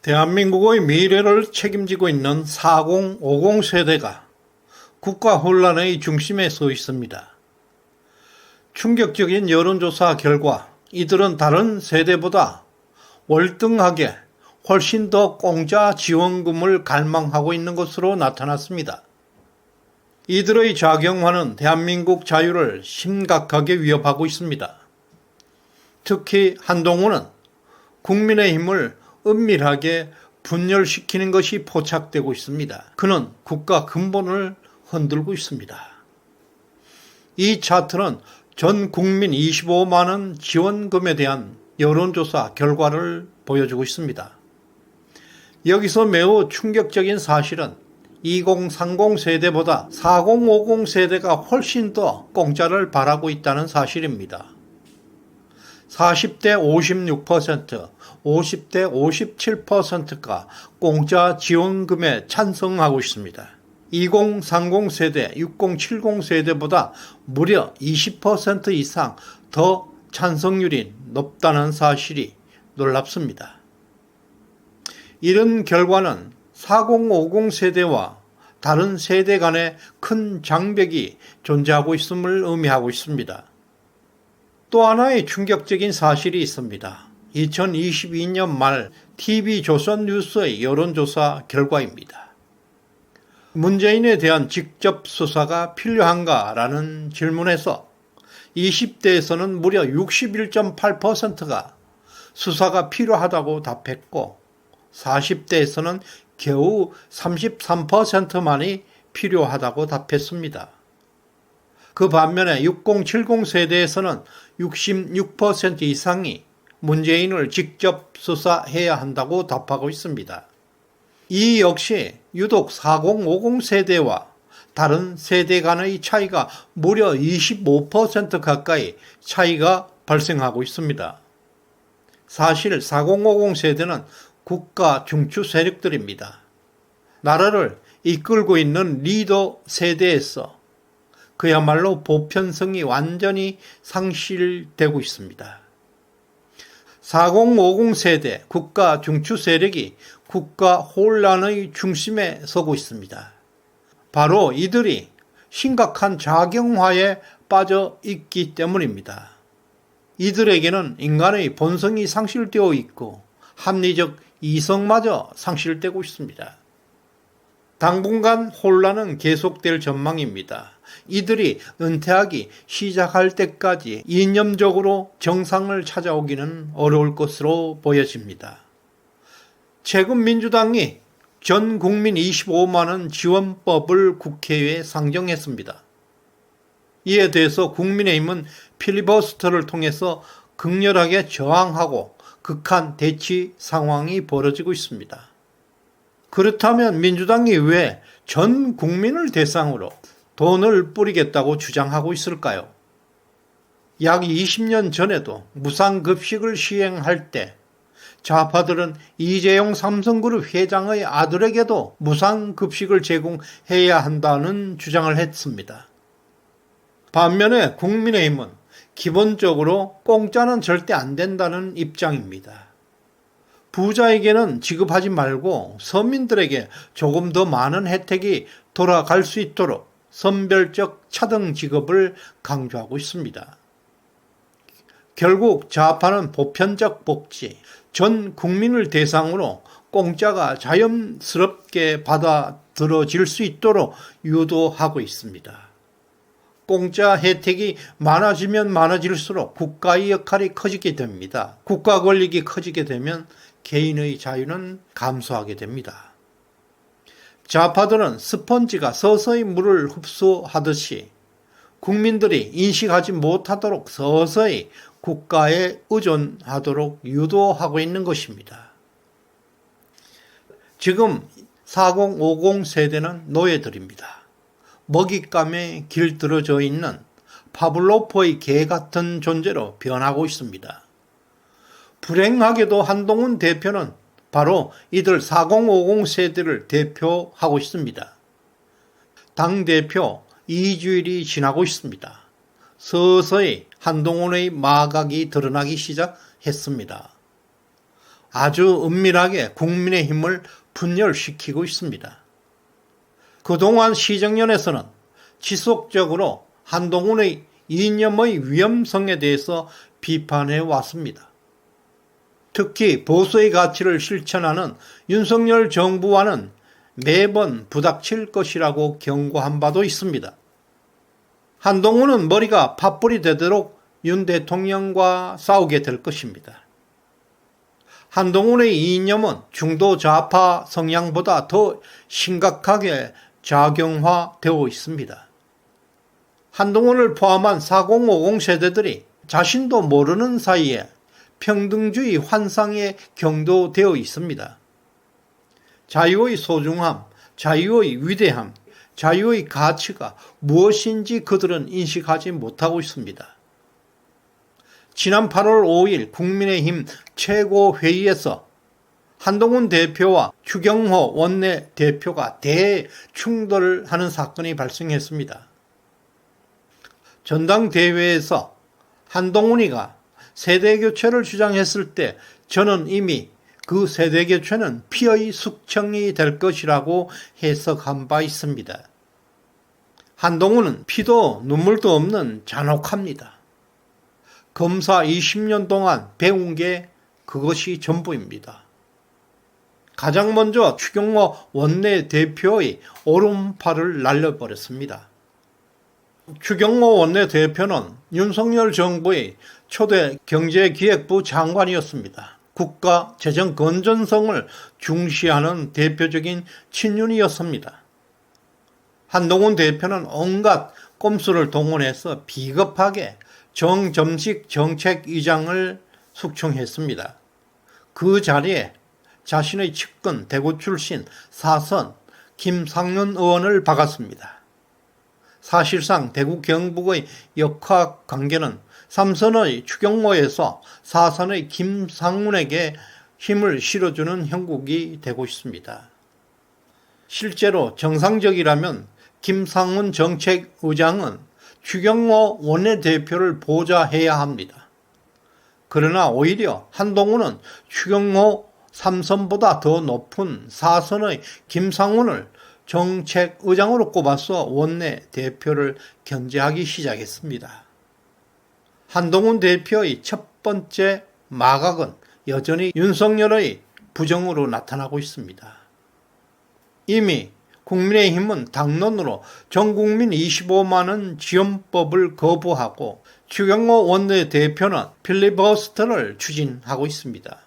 대한민국의 미래를 책임지고 있는 4050 세대가 국가 혼란의 중심에 서 있습니다. 충격적인 여론조사 결과 이들은 다른 세대보다 월등하게 훨씬 더 공짜 지원금을 갈망하고 있는 것으로 나타났습니다. 이들의 작용화는 대한민국 자유를 심각하게 위협하고 있습니다. 특히 한동훈은 국민의힘을 은밀하게 분열시키는 것이 포착되고 있습니다. 그는 국가 근본을 흔들고 있습니다. 이 차트는 전 국민 25만 원 지원금에 대한 여론조사 결과를 보여주고 있습니다. 여기서 매우 충격적인 사실은 2030 세대보다 4050 세대가 훨씬 더 공짜를 바라고 있다는 사실입니다. 40대 56%, 50대 57%가 공짜 지원금에 찬성하고 있습니다. 2030 세대, 6070 세대보다 무려 20% 이상 더 찬성률이 높다는 사실이 놀랍습니다. 이런 결과는 4050 세대와 다른 세대 간에 큰 장벽이 존재하고 있음을 의미하고 있습니다. 또 하나의 충격적인 사실이 있습니다. 2022년 말 TV조선 뉴스의 여론조사 결과입니다. 문재인에 대한 직접 수사가 필요한가라는 질문에서 20대에서는 무려 61.8%가 수사가 필요하다고 답했고 40대에서는 겨우 33%만이 필요하다고 답했습니다. 그 반면에 6070 세대에서는 66% 이상이 문재인을 직접 수사해야 한다고 답하고 있습니다. 이 역시 유독 4050 세대와 다른 세대 간의 차이가 무려 25% 가까이 차이가 발생하고 있습니다. 사실 4050 세대는 국가 중추 세력들입니다. 나라를 이끌고 있는 리더 세대에서 그야말로 보편성이 완전히 상실되고 있습니다. 4050 세대 국가 중추 세력이 국가 혼란의 중심에 서고 있습니다. 바로 이들이 심각한 작용화에 빠져 있기 때문입니다. 이들에게는 인간의 본성이 상실되어 있고 합리적 이성마저 상실되고 있습니다. 당분간 혼란은 계속될 전망입니다. 이들이 은퇴하기 시작할 때까지 이념적으로 정상을 찾아오기는 어려울 것으로 보여집니다. 최근 민주당이 전 국민 25만 원 지원법을 국회에 상정했습니다. 이에 대해서 국민의힘은 필리버스터를 통해서 극렬하게 저항하고 극한 대치 상황이 벌어지고 있습니다. 그렇다면 민주당이 왜 전 국민을 대상으로 돈을 뿌리겠다고 주장하고 있을까요? 약 20년 전에도 무상급식을 시행할 때 좌파들은 이재용 삼성그룹 회장의 아들에게도 무상급식을 제공해야 한다는 주장을 했습니다. 반면에 국민의힘은 기본적으로 공짜는 절대 안 된다는 입장입니다. 부자에게는 지급하지 말고 서민들에게 조금 더 많은 혜택이 돌아갈 수 있도록 선별적 차등 지급을 강조하고 있습니다. 결국 좌파는 보편적 복지, 전 국민을 대상으로 공짜가 자연스럽게 받아들여질 수 있도록 유도하고 있습니다. 공짜 혜택이 많아지면 많아질수록 국가의 역할이 커지게 됩니다. 국가 권력이 커지게 되면 개인의 자유는 감소하게 됩니다. 좌파들은 스펀지가 서서히 물을 흡수하듯이 국민들이 인식하지 못하도록 서서히 국가에 의존하도록 유도하고 있는 것입니다. 지금 4050 세대는 노예들입니다. 먹잇감에 길들여져 있는 파블로프의 개 같은 존재로 변하고 있습니다. 불행하게도 한동훈 대표는 바로 이들 4050 세대를 대표하고 있습니다. 당대표 2주일이 지나고 있습니다. 서서히 한동훈의 마각이 드러나기 시작했습니다. 아주 은밀하게 국민의힘을 분열시키고 있습니다. 그동안 시정연에서는 지속적으로 한동훈의 이념의 위험성에 대해서 비판해 왔습니다. 특히 보수의 가치를 실천하는 윤석열 정부와는 매번 부닥칠 것이라고 경고한 바도 있습니다. 한동훈은 머리가 팥불이 되도록 윤 대통령과 싸우게 될 것입니다. 한동훈의 이념은 중도 좌파 성향보다 더 심각하게 작용화되어 있습니다. 한동훈을 포함한 4050 세대들이 자신도 모르는 사이에 평등주의 환상에 경도되어 있습니다. 자유의 소중함, 자유의 위대함, 자유의 가치가 무엇인지 그들은 인식하지 못하고 있습니다. 지난 8월 5일 국민의힘 최고회의에서 한동훈 대표와 추경호 원내대표가 대충돌하는 사건이 발생했습니다. 전당대회에서 한동훈이가 세대교체를 주장했을 때 저는 이미 그 세대교체는 피의 숙청이 될 것이라고 해석한 바 있습니다. 한동훈은 피도 눈물도 없는 잔혹합니다. 검사 20년 동안 배운 게 그것이 전부입니다. 가장 먼저 추경호 원내대표의 오른팔을 날려버렸습니다. 추경호 원내대표는 윤석열 정부의 초대 경제기획부 장관이었습니다. 국가 재정 건전성을 중시하는 대표적인 친윤이었습니다. 한동훈 대표는 온갖 꼼수를 동원해서 비겁하게 정점식 정책위장을 숙청했습니다. 그 자리에 자신의 측근 대구 출신 사선 김상윤 의원을 박았습니다. 사실상 대구 경북의 역학관계는 삼선의 추경호에서 사선의 김상훈에게 힘을 실어주는 형국이 되고 있습니다. 실제로 정상적이라면 김상훈 정책의장은 추경호 원내대표를 보좌해야 합니다. 그러나 오히려 한동훈은 추경호 3선보다 더 높은 4선의 김상훈을 정책의장으로 꼽아서 원내대표를 견제하기 시작했습니다. 한동훈 대표의 첫 번째 마각은 여전히 윤석열의 부정으로 나타나고 있습니다. 이미 국민의힘은 당론으로 전국민 25만 원 지원법을 거부하고 추경호 원내대표는 필리버스터를 추진하고 있습니다.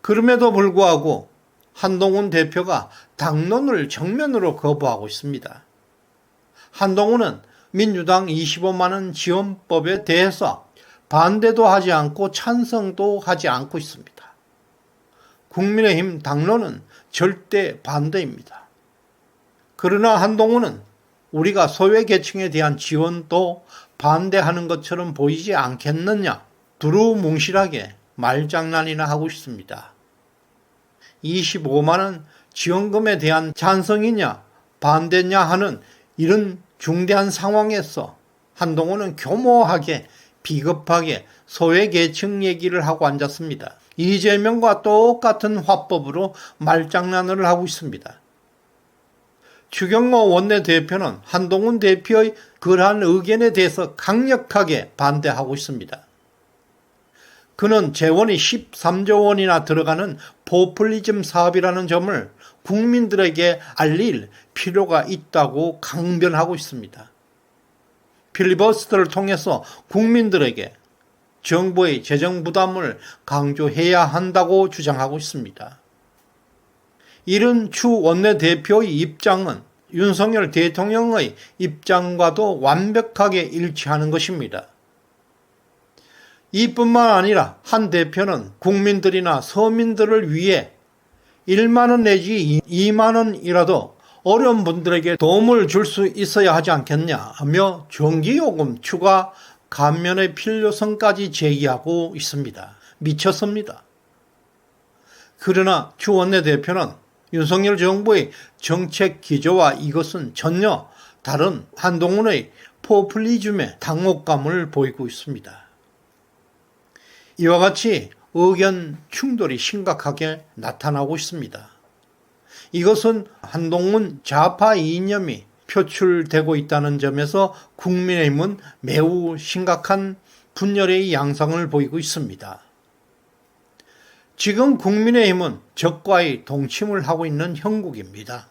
그럼에도 불구하고 한동훈 대표가 당론을 정면으로 거부하고 있습니다. 한동훈은 민주당 25만 원 지원법에 대해서 반대도 하지 않고 찬성도 하지 않고 있습니다. 국민의힘 당론은 절대 반대입니다. 그러나 한동훈은 우리가 소외계층에 대한 지원도 반대하는 것처럼 보이지 않겠느냐 두루뭉실하게 말장난이나 하고 있습니다. 25만 원 지원금에 대한 찬성이냐 반대냐 하는 이런 중대한 상황에서 한동훈은 교모하게 비겁하게 소외계층 얘기를 하고 앉았습니다. 이재명과 똑같은 화법으로 말장난을 하고 있습니다. 추경호 원내대표는 한동훈 대표의 그러한 의견에 대해서 강력하게 반대하고 있습니다. 그는 재원이 13조 원이나 들어가는 포퓰리즘 사업이라는 점을 국민들에게 알릴 필요가 있다고 강변하고 있습니다. 필리버스터를 통해서 국민들에게 정부의 재정 부담을 강조해야 한다고 주장하고 있습니다. 이런 추 원내대표의 입장은 윤석열 대통령의 입장과도 완벽하게 일치하는 것입니다. 이뿐만 아니라 한 대표는 국민들이나 서민들을 위해 1만 원 내지 2만 원이라도 어려운 분들에게 도움을 줄 수 있어야 하지 않겠냐 하며 전기요금 추가 감면의 필요성까지 제기하고 있습니다. 미쳤습니다. 그러나 추 원내대표는 윤석열 정부의 정책 기조와 이것은 전혀 다른 한동훈의 포퓰리즘의 당혹감을 보이고 있습니다. 이와 같이 의견 충돌이 심각하게 나타나고 있습니다. 이것은 한동훈 좌파 이념이 표출되고 있다는 점에서 국민의힘은 매우 심각한 분열의 양상을 보이고 있습니다. 지금 국민의힘은 적과의 동침을 하고 있는 형국입니다.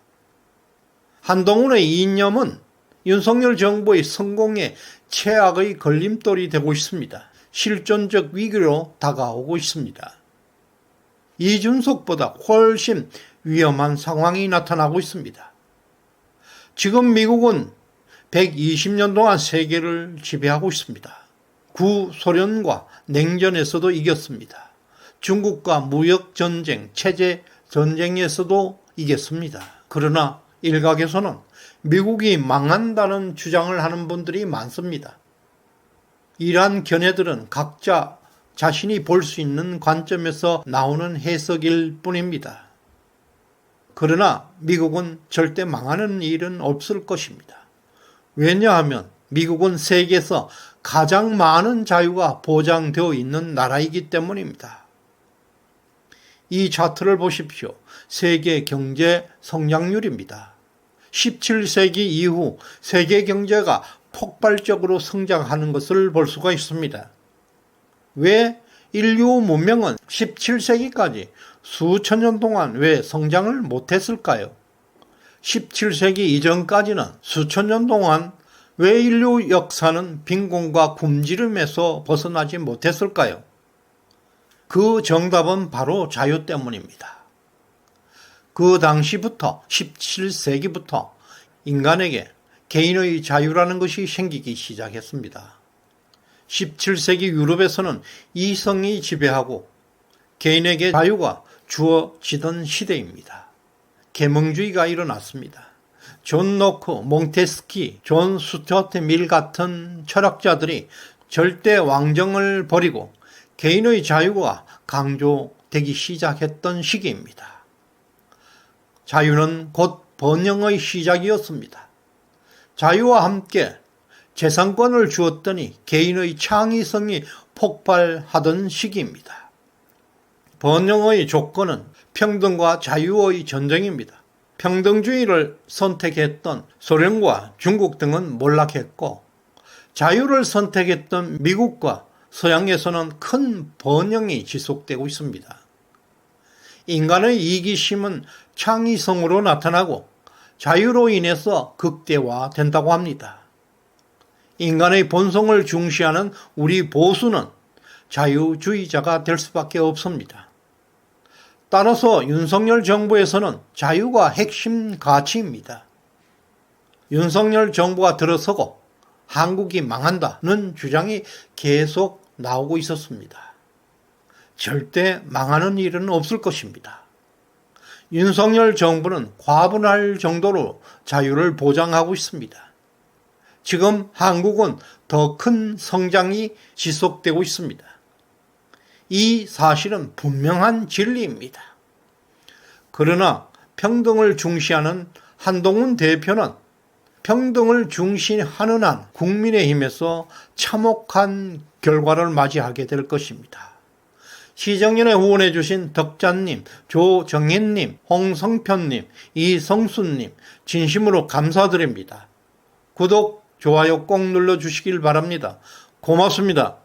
한동훈의 이념은 윤석열 정부의 성공에 최악의 걸림돌이 되고 있습니다. 실존적 위기로 다가오고 있습니다. 이준석보다 훨씬 위험한 상황이 나타나고 있습니다. 지금 미국은 120년 동안 세계를 지배하고 있습니다. 구소련과 냉전에서도 이겼습니다. 중국과 무역전쟁, 체제전쟁에서도 이겼습니다. 그러나 일각에서는 미국이 망한다는 주장을 하는 분들이 많습니다. 이러한 견해들은 각자 자신이 볼 수 있는 관점에서 나오는 해석일 뿐입니다. 그러나 미국은 절대 망하는 일은 없을 것입니다. 왜냐하면 미국은 세계에서 가장 많은 자유가 보장되어 있는 나라이기 때문입니다. 이 차트를 보십시오. 세계 경제 성장률입니다. 17세기 이후 세계 경제가 폭발적으로 성장하는 것을 볼 수가 있습니다. 왜 인류 문명은 17세기까지 수천 년 동안 왜 성장을 못했을까요? 17세기 이전까지는 수천 년 동안 왜 인류 역사는 빈곤과 굶주림에서 벗어나지 못했을까요? 그 정답은 바로 자유 때문입니다. 그 당시부터 17세기부터 인간에게 개인의 자유라는 것이 생기기 시작했습니다. 17세기 유럽에서는 이성이 지배하고 개인에게 자유가 주어지던 시대입니다. 계몽주의가 일어났습니다. 존 노크, 몽테스키, 존 스튜어트 밀 같은 철학자들이 절대 왕정을 버리고 개인의 자유가 강조되기 시작했던 시기입니다. 자유는 곧 번영의 시작이었습니다. 자유와 함께 재산권을 주었더니 개인의 창의성이 폭발하던 시기입니다. 번영의 조건은 평등과 자유의 전쟁입니다. 평등주의를 선택했던 소련과 중국 등은 몰락했고 자유를 선택했던 미국과 서양에서는 큰 번영이 지속되고 있습니다. 인간의 이기심은 창의성으로 나타나고 자유로 인해서 극대화된다고 합니다. 인간의 본성을 중시하는 우리 보수는 자유주의자가 될 수밖에 없습니다. 따라서 윤석열 정부에서는 자유가 핵심 가치입니다. 윤석열 정부가 들어서고 한국이 망한다는 주장이 계속 나오고 있었습니다. 절대 망하는 일은 없을 것입니다. 윤석열 정부는 과분할 정도로 자유를 보장하고 있습니다. 지금 한국은 더 큰 성장이 지속되고 있습니다. 이 사실은 분명한 진리입니다. 그러나 평등을 중시하는 한동훈 대표는 평등을 중시하는 한 국민의힘에서 참혹한 결과를 맞이하게 될 것입니다. 시정연에 후원해 주신 덕자님, 조정현님, 홍성편님, 이성순님 진심으로 감사드립니다. 구독, 좋아요 꼭 눌러주시길 바랍니다. 고맙습니다.